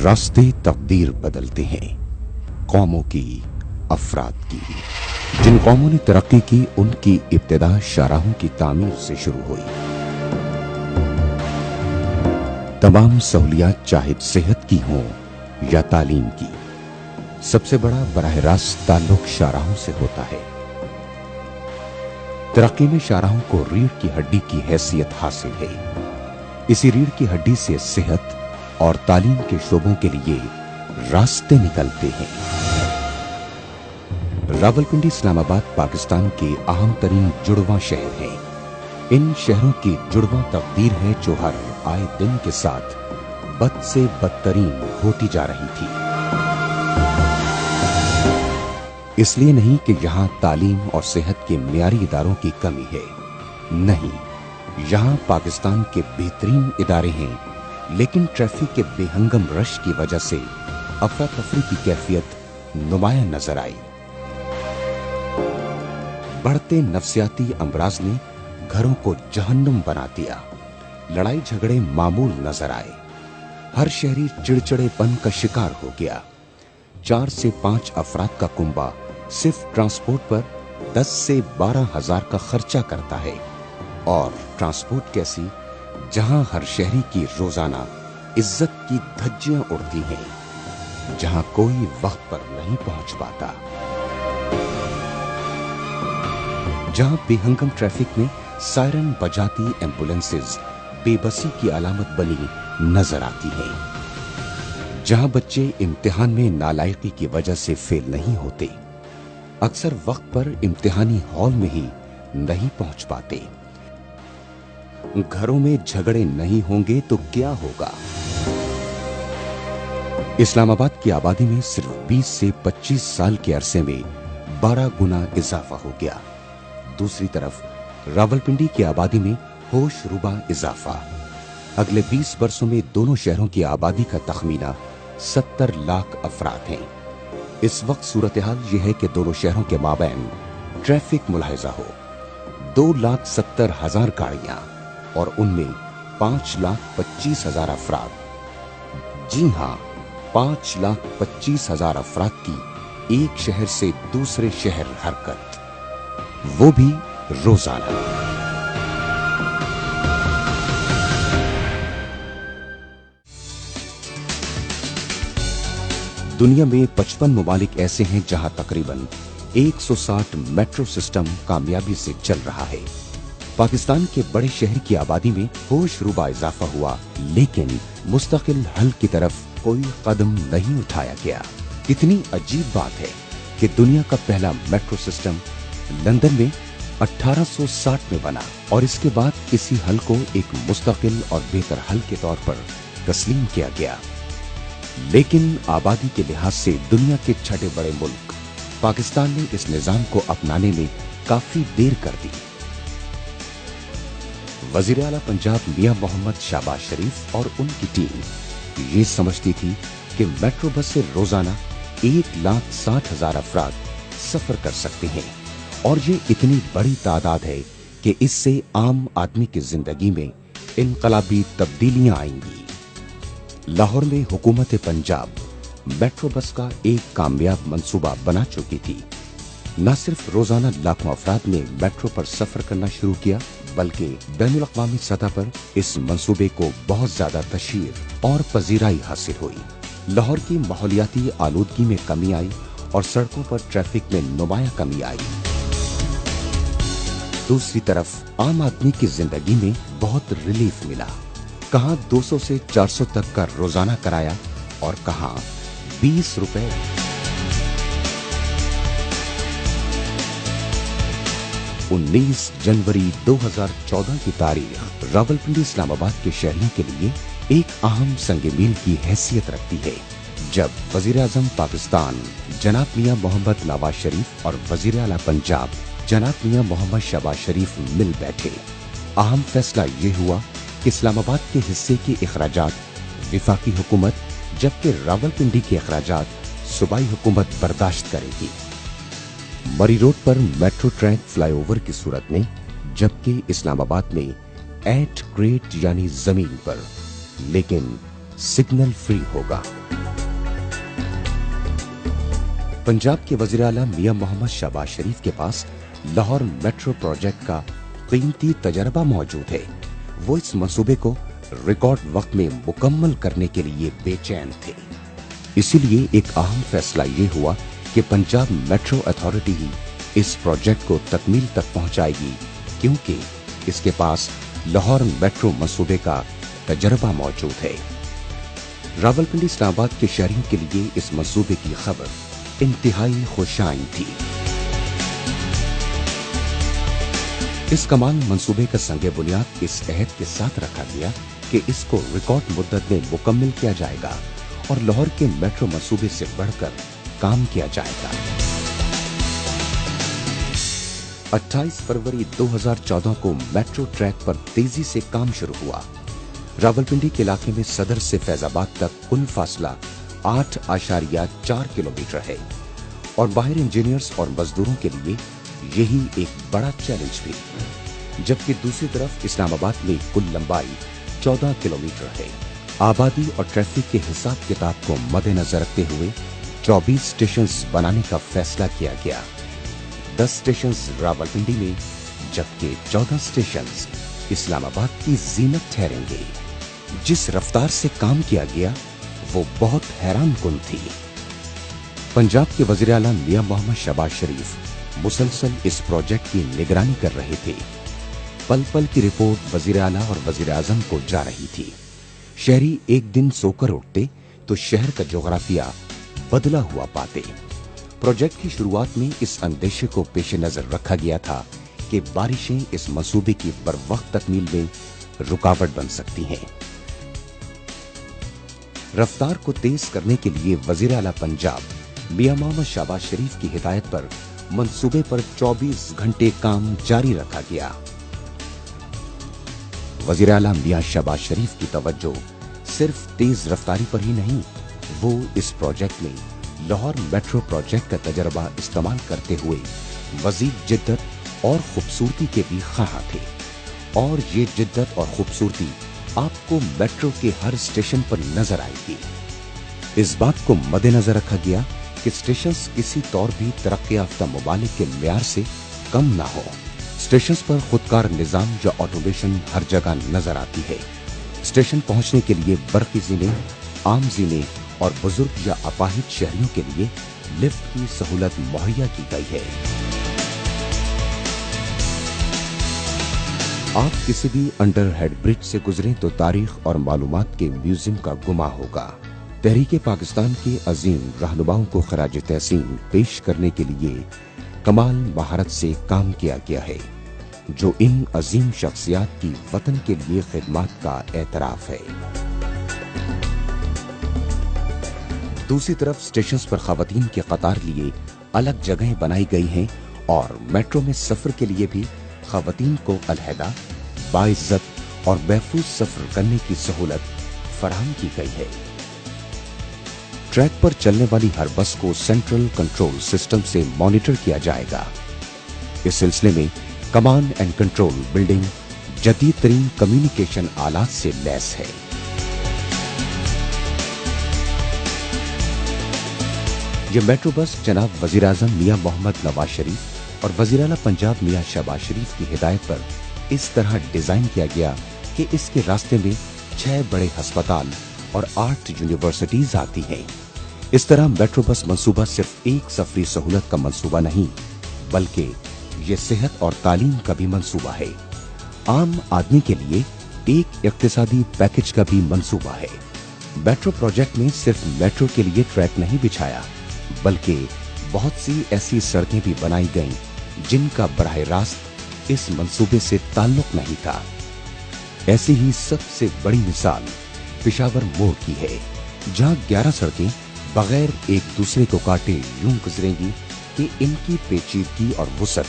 रास्ते तकदीर बदलते हैं, कौमों की, अफराद की। जिन कौमों ने तरक्की की उनकी इब्तिदा शाहराहों की तामीर से शुरू हुई। तमाम सहूलियात चाहे सेहत की हों या तालीम की, सबसे बड़ा बराह रास्त ताल्लुक शाहराहों से होता है। तरक्की में शाहराहों को रीढ़ की हड्डी की हैसियत हासिल है। इसी रीढ़ की हड्डी से सेहत और तालीम के शोबों के लिए रास्ते निकलते हैं। रावलपिंडी इस्लामाबाद पाकिस्तान के अहम तरीन जुड़वा शहर है। इन शहरों की जुड़वा तकदीर है जो हर आए दिन के साथ बद से बदतरीन होती जा रही थी। इसलिए नहीं कि यहां तालीम और सेहत के मियारी इदारों की कमी है, नहीं, यहां पाकिस्तान के बेहतरीन इदारे हैं, लेकिन ट्रैफिक के बेहंगम रश की वजह से अफरा तफरी की कैफियत नुमाया नजर आई। बढ़ते नफ्सियाती अमराज ने घरों को जहन्नुम बना दिया। लड़ाई झगड़े मामूल नजर आए। हर शहरी चिड़चिड़ेपन का शिकार हो गया। 4 से 5 अफराद का कुंबा सिर्फ ट्रांसपोर्ट पर 10 से 12 हजार का खर्चा करता है। और ट्रांसपोर्ट कैसी, जहां हर शहरी की रोजाना इज्जत की धज्जियां उड़ती हैं, जहां कोई वक्त पर नहीं पहुंच पाता, जहां बेहंगम ट्रैफिक में सायरन बजाती एम्बुलेंसेज बेबसी की अलामत बनी नजर आती हैं, जहां बच्चे इम्तिहान में नालायकी की वजह से फेल नहीं होते, अक्सर वक्त पर इम्तिहानी हॉल में ही नहीं पहुंच पाते। घरों में झगड़े नहीं होंगे तो क्या होगा? इस्लामाबाद की आबादी में सिर्फ 20 से 25 साल के अरसे में 12 गुना इजाफा हो गया। दूसरी तरफ रावलपिंडी की आबादी में होश रुबा इजाफा। अगले 20 वर्षों में दोनों शहरों की आबादी का तखमीना 70 लाख अफराद हैं। इस वक्त सूरत हाल यह है कि दोनों शहरों के माबैन ट्रैफिक मुलाहिजा हो 2,70,000 गाड़ियां और उनमें 5,25,000 अफराद। जी हां, 5,25,000 अफराद की एक शहर से दूसरे शहर हरकत, वो भी रोजाना। दुनिया में 55 मुमालिक ऐसे हैं जहां तकरीबन 160 मेट्रो सिस्टम कामयाबी से चल रहा है। पाकिस्तान के बड़े शहर की आबादी में होश रुबा इजाफा हुआ, लेकिन मुस्तकिल हल की तरफ कोई कदम नहीं उठाया गया। कितनी अजीब बात है कि दुनिया का पहला मेट्रो सिस्टम लंदन में 1860 में बना और इसके बाद इसी हल को एक मुस्तकिल और बेहतर हल के तौर पर तस्लीम किया गया। लेकिन आबादी के लिहाज से दुनिया के छठे बड़े मुल्क पाकिस्तान ने इस निजाम को अपनाने में काफी देर कर दी। वजीर आला पंजाब मियां मोहम्मद शहबाज शरीफ और उनकी टीम ये समझती थी कि मेट्रो बस से रोजाना 1,60,000 अफराद सफर कर सकते हैं और ये इतनी बड़ी तादाद है कि इससे आम आदमी की जिंदगी में इनकलाबी तब्दीलियां आएंगी। लाहौर में हुकूमत पंजाब मेट्रो बस का एक कामयाब मंसूबा बना चुकी थी। न सिर्फ रोजाना लाखों अफराद ने मेट्रो पर सफर करना शुरू किया, बल्कि बैनुल अक़वामी सतह पर इस मंसूबे को बहुत ज्यादा तशहीर और पजीराई हासिल हुई। लाहौर की माहौलियाती आलूदगी में कमी आई और सड़कों पर ट्रैफिक में नुमाया कमी आई। दूसरी तरफ आम आदमी की जिंदगी में बहुत रिलीफ मिला। कहां 200 से 400 तक का रोजाना किराया और कहां 20 रुपए। 19 जनवरी 2014 की तारीख रावलपिंडी इस्लामाबाद के शहरियों के लिए एक अहम संग मील की हैसियत रखती है, जब वजीर आजम पाकिस्तान जनाब मियां मोहम्मद नवाज शरीफ और वजीर आला पंजाब जनाब मियां मोहम्मद शहबाज शरीफ मिल बैठे। अहम फैसला ये हुआ कि इस्लामाबाद के हिस्से के अखराजात विफाकी हुकूमत, जबकि रावलपिंडी के अखराजात सूबाई हुकूमत बर्दाश्त करेगी। मरी रोड पर मेट्रो ट्रैक फ्लाईओवर की सूरत में, जबकि इस्लामाबाद में 8 ग्रेड यानी जमीन पर, लेकिन सिग्नल फ्री होगा। पंजाब के वजीर आला मियां मोहम्मद शहबाज शरीफ के पास लाहौर मेट्रो प्रोजेक्ट का कीमती तजर्बा मौजूद है। वो इस मंसूबे को रिकॉर्ड वक्त में मुकम्मल करने के लिए बेचैन थे। इसीलिए एक अहम फैसला ये हुआ कि पंजाब मेट्रो अथॉरिटी ही इस प्रोजेक्ट को तकमील तक पहुंचाएगी, क्योंकि इसके पास लाहौर मेट्रो मंसूबे का तजर्बा मौजूद है। रावलपिंडी इस्लामाबाद के शहरियों के लिए इस मंसूबे की खबर इंतहाई खुशाइन थी। इस कमाल मंसूबे का संगे बुनियाद इस अहद के साथ रखा गया कि इसको रिकॉर्ड मुद्दत में मुकम्मल किया जाएगा और लाहौर के मेट्रो मंसूबे से बढ़कर काम किया जाएगा। 28 फरवरी 2014 को मेट्रो ट्रैक पर तेजी से काम शुरू हुआ। रावलपिंडी के इलाके में सदर से फैजाबाद तक कुल फासला 8.4 किलोमीटर है और बाहर इंजीनियर्स और मजदूरों के लिए यही एक बड़ा चैलेंज भी। जबकि दूसरी तरफ इस्लामाबाद में कुल लंबाई 14 किलोमीटर है। आबादी और ट्रैफिक के हिसाब किताब को मद्देनजर रखते हुए 24 स्टेशन बनाने का फैसला किया गया। 10 स्टेशन रावलपिंडी में जबकि 14 स्टेशन इस्लामाबाद की जीनत ठहरेंगे। जिस रफ्तार से काम किया गया वो बहुत हैरान कुन थी। पंजाब के वजीर आला मियां मोहम्मद शहबाज शरीफ मुसलसल इस प्रोजेक्ट की निगरानी कर रहे थे। पल पल की रिपोर्ट वजीर आला और वजीर आजम को जा रही थी। शहरी एक दिन सोकर उठते तो शहर का जोग्राफिया बदला हुआ पाते। प्रोजेक्ट की शुरुआत में इस अंदेशे को पेश नजर रखा गया था कि बारिशें इस मंसूबे की बरवक्त तकमील में रुकावट बन सकती हैं। रफ्तार को तेज करने के लिए वजीर आला पंजाब मियां मोहम्मद शहबाज शरीफ की हिदायत पर मंसूबे पर 24 घंटे काम जारी रखा गया। वजीर आला मियां शहबाज शरीफ की तवज्जो सिर्फ तेज रफ्तारी पर ही नहीं, वो इस प्रोजेक्ट में लाहौर मेट्रो प्रोजेक्ट का तजर्बा इस्तेमाल करते हुए मजीद जिद्दत और खूबसूरती के भी ख्वाह थे। और ये जिद्दत और खूबसूरती आपको मेट्रो के हर स्टेशन पर नजर आएगी। इस बात को मद्देनजर रखा गया कि स्टेशन किसी तौर भी तरक्की याफ्ता ममालिक के म्यार से कम ना हो। स्टेशन पर खुदकार निजाम या ऑटोमेशन हर जगह नजर आती है। स्टेशन पहुंचने के लिए बरकी जीने, आम जीने और बुजुर्ग या अपाहिज शहरियों के लिए लिफ्ट की सहूलत मुहैया की गई है। आप किसी भी अंडर हेड ब्रिज से गुजरें तो तारीख और मालूमात के म्यूजियम का गुमा होगा। तहरीके पाकिस्तान के अजीम रहनुमाओं को खराज तहसीन पेश करने के लिए कमाल महारत से काम किया गया है, जो इन अजीम शख्सियात की वतन के लिए खिदमत का एतराफ है। दूसरी तरफ स्टेशन पर खवातीन के कतार लिए अलग जगहें बनाई गई हैं और मेट्रो में सफर के लिए भी खवातीन को अलहदा, बाइज्जत और महफूज सफर करने की सहूलत फराहम की गई है। ट्रैक पर चलने वाली हर बस को सेंट्रल कंट्रोल सिस्टम से मॉनिटर किया जाएगा। इस सिलसिले में कमांड एंड कंट्रोल बिल्डिंग जदीद तरीन कम्युनिकेशन आलात से लैस है। ये मेट्रो बस जनाब वजीर आजम मियां मोहम्मद नवाज शरीफ और वजीर आला पंजाब मियां शहबाज शरीफ की हिदायत पर इस तरह डिजाइन किया गया कि इसके रास्ते में 6 बड़े अस्पताल और 8 यूनिवर्सिटीज आती हैं। इस तरह मेट्रो बस मंसूबा सिर्फ एक सफरी सहूलत का मंसूबा नहीं, बल्कि ये सेहत और तालीम का भी मंसूबा है। आम आदमी के लिए एक इक्तिसादी पैकेज का भी मंसूबा है। मेट्रो प्रोजेक्ट में सिर्फ मेट्रो के लिए ट्रैक नहीं बिछाया, बल्कि बहुत सी ऐसी सड़कें भी बनाई गईं जिनका बराह रास्त इस मंसूबे से ताल्लुक नहीं था। ऐसी ही सबसे बड़ी मिसाल पेशावर मोड़ की है, जहां 11 सड़कें बगैर एक दूसरे को काटे यूं गुजरेंगी कि इनकी पेचीदगी और वुसअत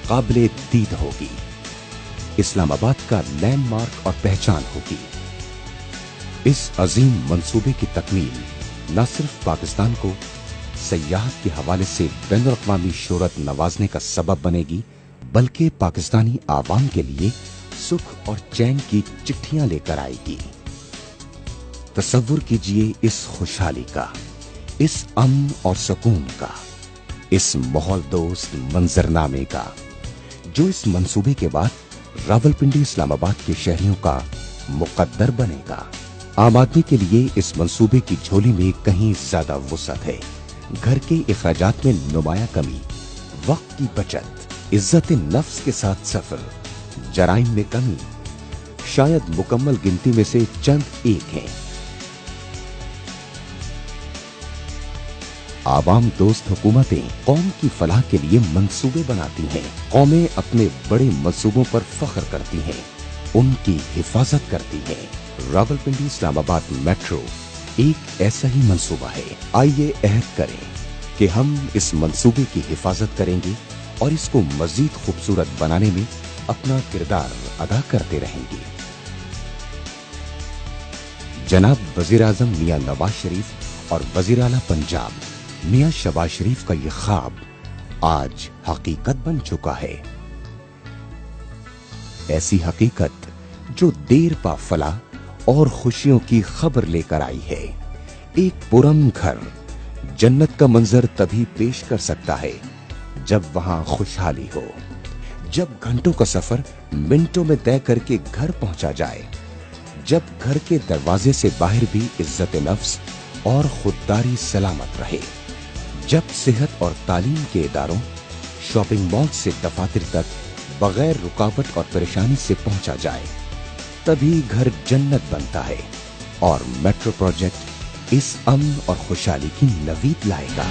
काबिले दीद होगी। इस्लामाबाद का लैंडमार्क और पहचान होगी। इस अजीम मंसूबे की तकमील न सिर्फ पाकिस्तान को सयाहत के हवाले से बैनुल अक़वामी शोहरत नवाजने का सबब बनेगी, बल्कि पाकिस्तानी आवाम के लिए सुख और चैन की चिट्ठियां लेकर आएगी। तसव्वुर कीजिए इस खुशहाली का, इस अमन और सुकून का, इस माहौल दोस्त मंजरनामे का, जो इस मंसूबे के बाद रावलपिंडी इस्लामाबाद के शहरियों का मुकद्दर बनेगा। आम आदमी के लिए इस मंसूबे की झोली में कहीं ज्यादा वुसअत है। घर के इखराजात में नुमाया कमी, वक्त की बचत, इज्जत नफ्स के साथ सफर, जराइम में कमी, शायद मुकम्मल गिनती में से चंद एक हैं। आवाम दोस्त हुकूमतें कौम की फलाह के लिए मंसूबे बनाती हैं। कौमें अपने बड़े मंसूबों पर फख्र करती हैं, उनकी हिफाजत करती हैं। रावलपिंडी इस्लामाबाद मेट्रो एक ऐसा ही मंसूबा है। आइए अहद करें कि हम इस मंसूबे की हिफाजत करेंगे और इसको मजीद खूबसूरत बनाने में अपना किरदार अदा करते रहेंगे। जनाब वजीर आजम मियां नवाज शरीफ और वजीर आला पंजाब मियां शहबाज शरीफ का ये ख्वाब आज हकीकत बन चुका है। ऐसी हकीकत जो देर पा फला और खुशियों की खबर लेकर आई है। एक पुरअमन घर जन्नत का मंजर तभी पेश कर सकता है जब वहां खुशहाली हो, जब घंटों का सफर मिनटों में तय करके घर पहुंचा जाए, जब घर के दरवाजे से बाहर भी इज्जत नफ्स और खुददारी सलामत रहे, जब सेहत और तालीम के इदारों, शॉपिंग मॉल से दफातर तक बगैर रुकावट और परेशानी से पहुंचा जाए, तभी घर जन्नत बनता है और मेट्रो प्रोजेक्ट इस अमन और खुशहाली की नवीद लाएगा।